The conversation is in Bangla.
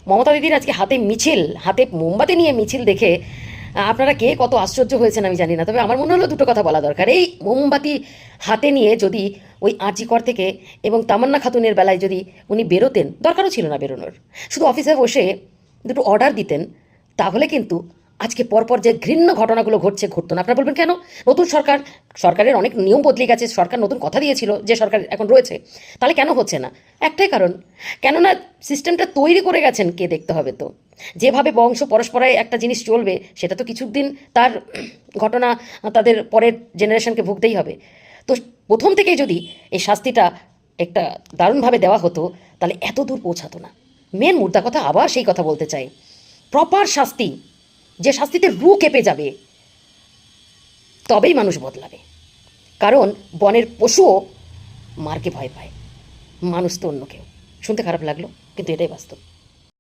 মমতা দিদির আজকে হাতে মোমবাতি নিয়ে মিছিল দেখে আপনারা কে কত আশ্চর্য হয়েছেন আমি জানি না, তবে আমার মনে হলো দুটো কথা বলা দরকার। এই মোমবাতি হাতে নিয়ে যদি ওই আরজিকর থেকে এবং তামান্না খাতুনের বেলায় যদি উনি বেরোতেন, দরকারও ছিল না বেরোনোর, শুধু অফিসে বসে দুটো অর্ডার দিতেন, তাহলে কিন্তু আজকে পরপর যে ঘৃণ্য ঘটনাগুলো ঘটতো না। আপনারা বলবেন কেন? নতুন সরকারের অনেক নিয়ম বদলে গেছে, সরকার নতুন কথা দিয়েছিল, যে সরকার এখন রয়েছে, তাহলে কেন হচ্ছে না? একটাই কারণ, কেননা সিস্টেমটা তৈরি করে গেছেন কে দেখতে হবে তো। যেভাবে বংশ পরস্পরায় একটা জিনিস চলবে, সেটা তো কিছুদিন তার ঘটনা তাদের পরের জেনারেশনকে ভুগতেই হবে। তো প্রথম থেকেই যদি এই শাস্তিটা একটা দারুণভাবে দেওয়া হতো, তাহলে এত দূর পৌঁছাতো না। মেন মুদ্রা কথা, আবার সেই কথা বলতে চাই, প্রপার শাস্তি, যে শাস্তিতে রু কেঁপে যাবে, তবেই মানুষ বদলাবে। কারণ বনের পশুও মারকে ভয় পায়, মানুষ তো অন্য কেউ। শুনতে খারাপ লাগলো, কিন্তু এটাই বাস্তব।